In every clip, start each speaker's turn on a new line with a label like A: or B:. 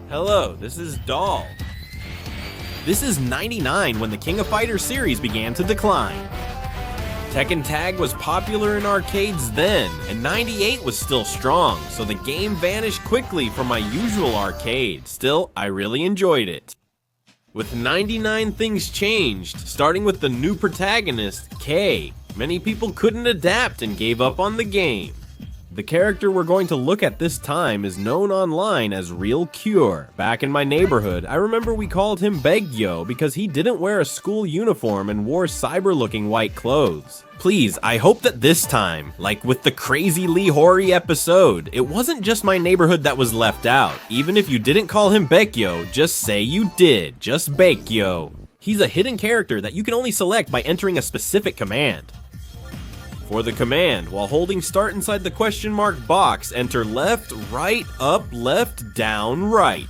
A: Hello, this is Doll. This is 99 when the King of Fighters series began to decline. Tekken Tag was popular in arcades then, and 98 was still strong, so the game vanished quickly from my usual arcade. Still, I really enjoyed it. With 99 things changed, starting with the new protagonist, K. Many people couldn't adapt and gave up on the game. The character we're going to look at this time is known online as Real Cure. Back in my neighborhood, I remember we called him Begyo because he didn't wear a school uniform and wore cyber-looking white clothes. Please, I hope that this time, like with the crazy Lee Hori episode, it wasn't just my neighborhood that was left out. Even if you didn't call him Begyo, just say you did. Just Begyo. He's a hidden character that you can only select by entering a specific command. For the command, while holding start inside the question mark box, enter left, right, up, left, down, right.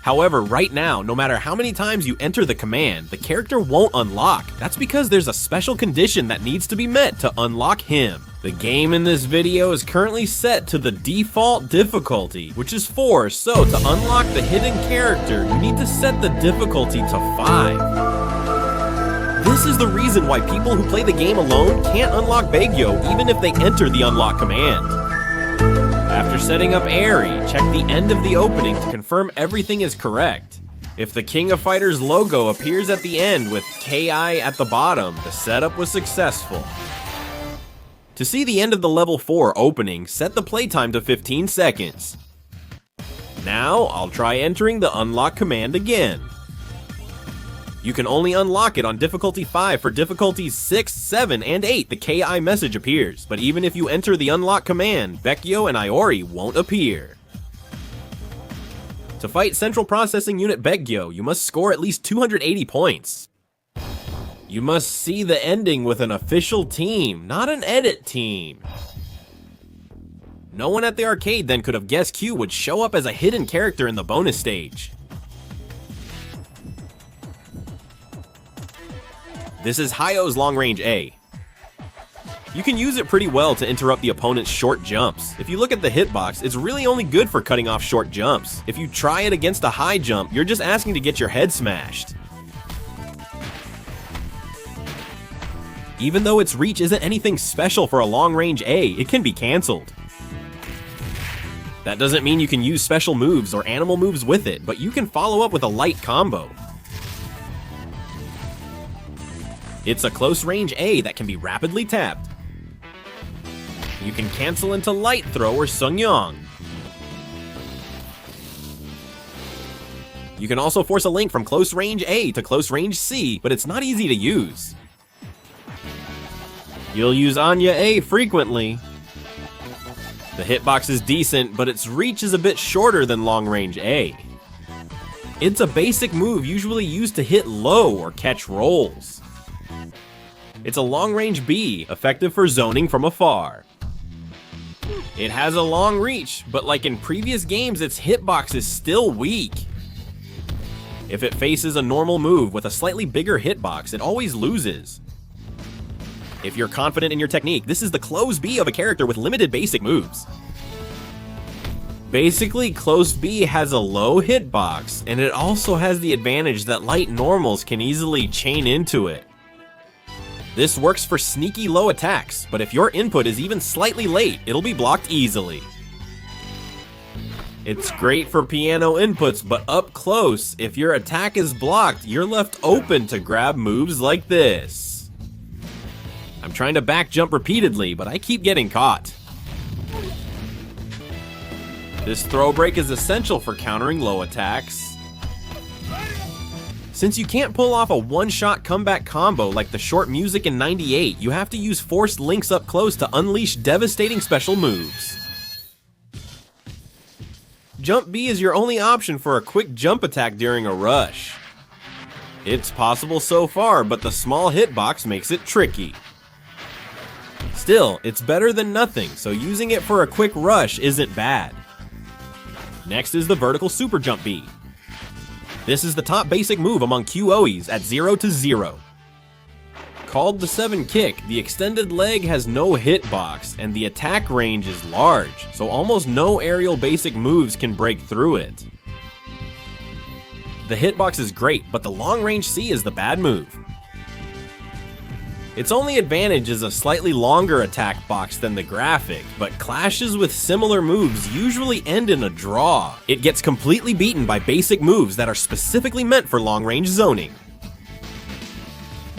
A: However, right now, no matter how many times you enter the command, the character won't unlock. That's because there's a special condition that needs to be met to unlock him. The game in this video is currently set to the default difficulty, which is 4, so to unlock the hidden character, you need to set the difficulty to 5. This is the reason why people who play the game alone can't unlock Begyo even if they enter the unlock command. After setting up Airy, check the end of the opening to confirm everything is correct. If the King of Fighters logo appears at the end with KI at the bottom, the setup was successful. To see the end of the level 4 opening, set the playtime to 15 seconds. Now, I'll try entering the unlock command again. You can only unlock it on difficulty 5 for difficulties 6, 7, and 8, the KI message appears, but even if you enter the unlock command, Begyo and Iori won't appear. To fight Central Processing Unit Begyo, you must score at least 280 points. You must see the ending with an official team, not an edit team. No one at the arcade then could have guessed Q would show up as a hidden character in the bonus stage. This is Hayo's long range A. You can use it pretty well to interrupt the opponent's short jumps. If you look at the hitbox, it's really only good for cutting off short jumps. If you try it against a high jump, you're just asking to get your head smashed. Even though its reach isn't anything special for a long range A, it can be cancelled. That doesn't mean you can use special moves or animal moves with it, but you can follow up with a light combo. It's a close range A that can be rapidly tapped. You can cancel into light throw or Sungyong. You can also force a link from close range A to close range C, but it's not easy to use. You'll use Anya A frequently. The hitbox is decent, but its reach is a bit shorter than long range A. It's a basic move usually used to hit low or catch rolls. It's a long range B, effective for zoning from afar. It has a long reach, but like in previous games, its hitbox is still weak. If it faces a normal move with a slightly bigger hitbox, it always loses. If you're confident in your technique, this is the close B of a character with limited basic moves. Basically, close B has a low hitbox, and it also has the advantage that light normals can easily chain into it. This works for sneaky low attacks, but if your input is even slightly late, it'll be blocked easily. It's great for piano inputs, but up close, if your attack is blocked, you're left open to grab moves like this. I'm trying to back jump repeatedly, but I keep getting caught. This throw break is essential for countering low attacks. Since you can't pull off a one-shot comeback combo like the short music in 98, you have to use forced links up close to unleash devastating special moves. Jump B is your only option for a quick jump attack during a rush. It's possible so far, but the small hitbox makes it tricky. Still, it's better than nothing, so using it for a quick rush isn't bad. Next is the vertical super jump B. This is the top basic move among QOEs at 0 to 0. Called the 7 kick, the extended leg has no hitbox, and the attack range is large, so almost no aerial basic moves can break through it. The hitbox is great, but the long-range C is the bad move. Its only advantage is a slightly longer attack box than the graphic, but clashes with similar moves usually end in a draw. It gets completely beaten by basic moves that are specifically meant for long-range zoning.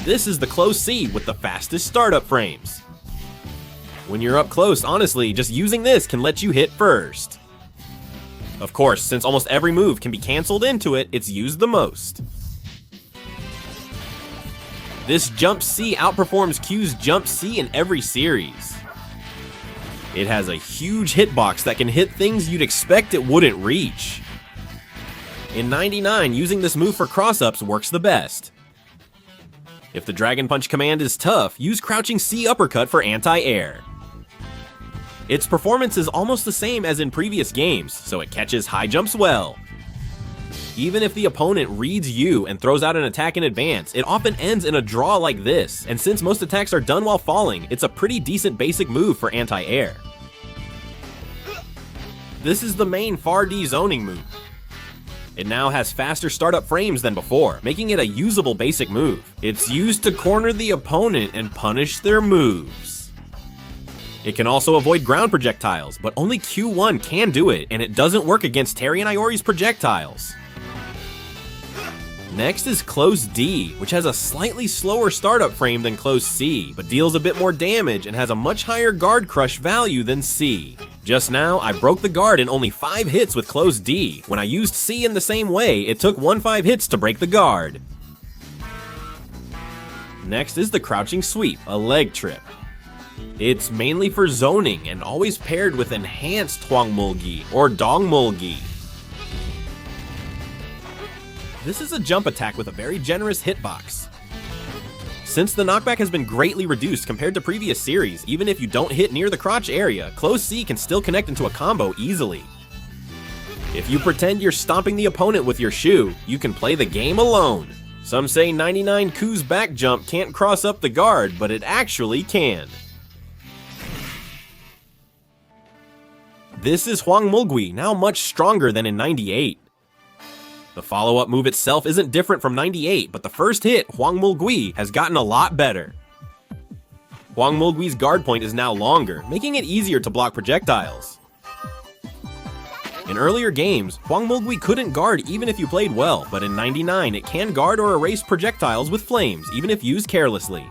A: This is the close C with the fastest startup frames. When you're up close, honestly, just using this can let you hit first. Of course, since almost every move can be cancelled into it, it's used the most. This Jump C outperforms Q's Jump C in every series. It has a huge hitbox that can hit things you'd expect it wouldn't reach. In 99, using this move for cross-ups works the best. If the Dragon Punch command is tough, use Crouching C Uppercut for anti-air. Its performance is almost the same as in previous games, so it catches high jumps well. Even if the opponent reads you and throws out an attack in advance, it often ends in a draw like this, and since most attacks are done while falling, it's a pretty decent basic move for anti-air. This is the main Far D zoning move. It now has faster startup frames than before, making it a usable basic move. It's used to corner the opponent and punish their moves. It can also avoid ground projectiles, but only Q1 can do it, and it doesn't work against Terry and Iori's projectiles. Next is Close D, which has a slightly slower startup frame than Close C, but deals a bit more damage and has a much higher guard crush value than C. Just now, I broke the guard in only 5 hits with Close D. When I used C in the same way, it took 1-5 hits to break the guard. Next is the Crouching Sweep, a leg trip. It's mainly for zoning and always paired with enhanced Hwangmulgi or Dongmulgi. This is a jump attack with a very generous hitbox. Since the knockback has been greatly reduced compared to previous series, even if you don't hit near the crotch area, Close C can still connect into a combo easily. If you pretend you're stomping the opponent with your shoe, you can play the game alone. Some say 99 Ku's back jump can't cross up the guard, but it actually can. This is Hwangmulgi, now much stronger than in 98. The follow-up move itself isn't different from 98, but the first hit, Hwangmulgi, has gotten a lot better. Hwangmulgi's guard point is now longer, making it easier to block projectiles. In earlier games, Hwangmulgi couldn't guard even if you played well, but in 99 it can guard or erase projectiles with flames, even if used carelessly.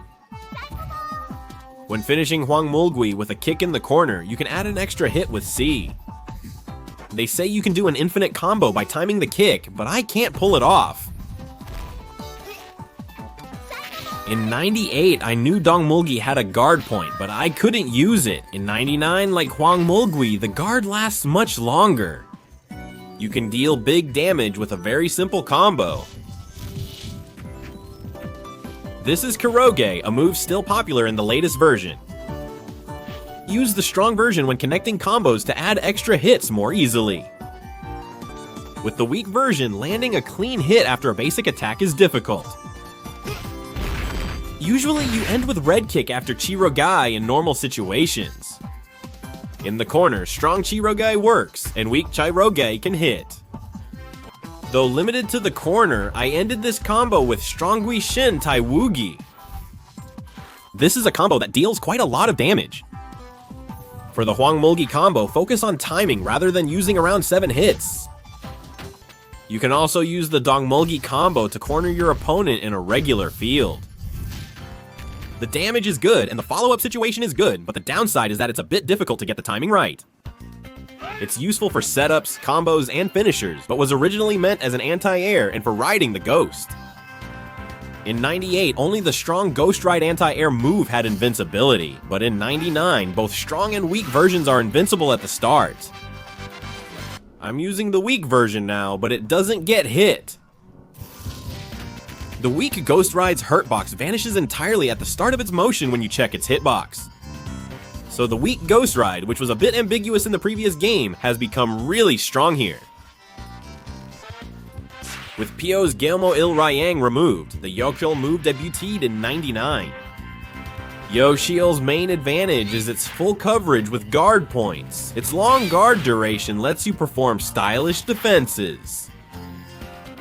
A: When finishing Hwangmulgi with a kick in the corner, you can add an extra hit with C. They say you can do an infinite combo by timing the kick, but I can't pull it off. In 98, I knew Dongmulgi had a guard point, but I couldn't use it. In 99, like Hwangmulgi, the guard lasts much longer. You can deal big damage with a very simple combo. This is Kuroge, a move still popular in the latest version. Use the strong version when connecting combos to add extra hits more easily. With the weak version, landing a clean hit after a basic attack is difficult. Usually you end with red kick after Chirogai in normal situations. In the corner, strong Chirogai works, and weak Chirogai can hit. Though limited to the corner, I ended this combo with strong Guishin Taiwugi. This is a combo that deals quite a lot of damage. For the Hwangmulgi combo, focus on timing rather than using around 7 hits. You can also use the Dongmulgi combo to corner your opponent in a regular field. The damage is good and the follow-up situation is good, but the downside is that it's a bit difficult to get the timing right. It's useful for setups, combos, and finishers, but was originally meant as an anti-air and for riding the Ghost. In 98, only the strong Ghost Ride anti-air move had invincibility, but in 99, both strong and weak versions are invincible at the start. I'm using the weak version now, but it doesn't get hit. The weak Ghost Ride's hurtbox vanishes entirely at the start of its motion when you check its hitbox. So the weak Ghost Ride, which was a bit ambiguous in the previous game, has become really strong here. With Pyo's Gelmo Il Ryang removed, the Yoshil move debuted in 99. Yoshil's main advantage is its full coverage with guard points. Its long guard duration lets you perform stylish defenses.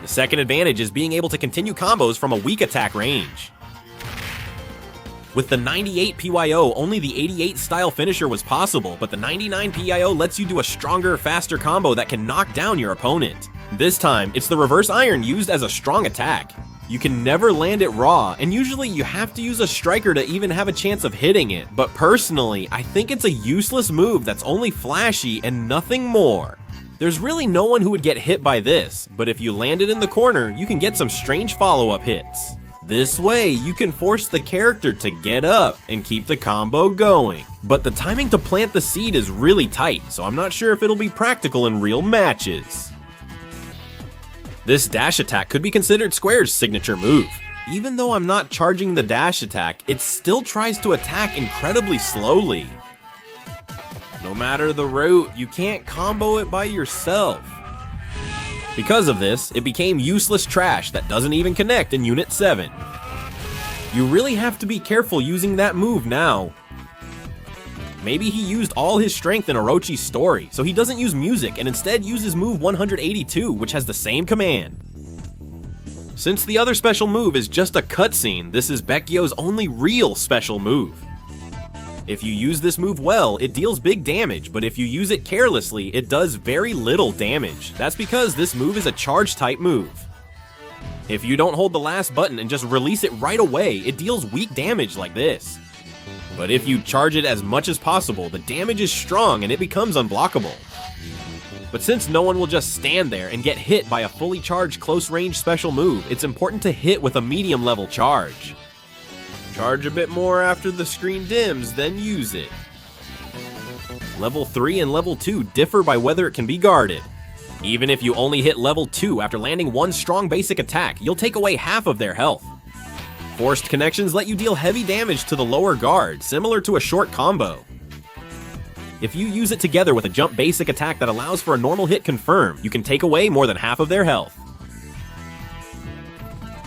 A: The The second advantage is being able to continue combos from a weak attack range. With the 98 PYO, only the 88 style finisher was possible, but the 99 PYO lets you do a stronger, faster combo that can knock down your opponent. This time, it's the reverse iron used as a strong attack. You can never land it raw, and usually you have to use a striker to even have a chance of hitting it, but personally, I think it's a useless move that's only flashy and nothing more. There's really no one who would get hit by this, but if you land it in the corner, you can get some strange follow-up hits. This way, you can force the character to get up and keep the combo going. But the timing to plant the seed is really tight, so I'm not sure if it'll be practical in real matches. This dash attack could be considered Square's signature move. Even though I'm not charging the dash attack, it still tries to attack incredibly slowly. No matter the route, you can't combo it by yourself. Because of this, it became useless trash that doesn't even connect in Unit 7. You really have to be careful using that move now. Maybe he used all his strength in Orochi's story, so he doesn't use music and instead uses move 182, which has the same command. Since the other special move is just a cutscene, this is Baekgyo's only real special move. If you use this move well, it deals big damage, but if you use it carelessly, it does very little damage. That's because this move is a charge type move. If you don't hold the last button and just release it right away, it deals weak damage like this. But if you charge it as much as possible, the damage is strong and it becomes unblockable. But since no one will just stand there and get hit by a fully charged close range special move, it's important to hit with a medium level charge. Charge a bit more after the screen dims, then use it. Level 3 and Level 2 differ by whether it can be guarded. Even if you only hit Level 2 after landing one strong basic attack, you'll take away half of their health. Forced connections let you deal heavy damage to the lower guard, similar to a short combo. If you use it together with a jump basic attack that allows for a normal hit confirm, you can take away more than half of their health.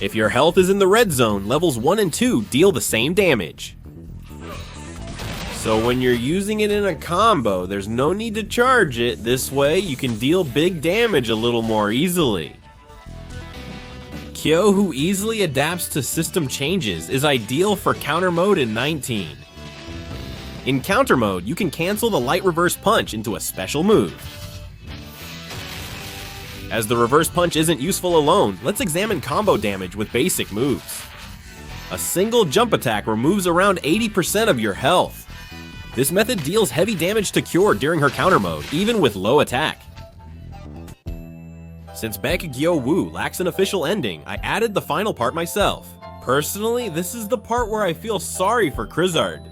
A: If your health is in the red zone, levels 1 and 2 deal the same damage. So when you're using it in a combo, there's no need to charge it. This way, you can deal big damage a little more easily. Kyo, who easily adapts to system changes, is ideal for counter mode in 19. In counter mode, you can cancel the light reverse punch into a special move. As the reverse punch isn't useful alone, let's examine combo damage with basic moves. A single jump attack removes around 80% of your health. This method deals heavy damage to Cure during her counter mode, even with low attack. Since Baekgyo Woo lacks an official ending, I added the final part myself. Personally, this is the part where I feel sorry for Krizzard.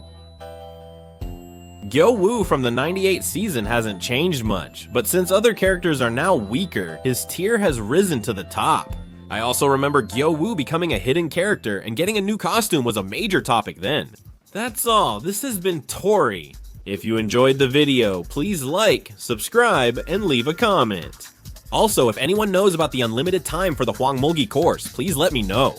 A: Gyo Woo from the 98 season hasn't changed much, but since other characters are now weaker, his tier has risen to the top. I also remember Gyo Woo becoming a hidden character, and getting a new costume was a major topic then. That's all, this has been Tori. If you enjoyed the video, please like, subscribe, and leave a comment. Also, if anyone knows about the unlimited time for the Hwangmulgi course, please let me know.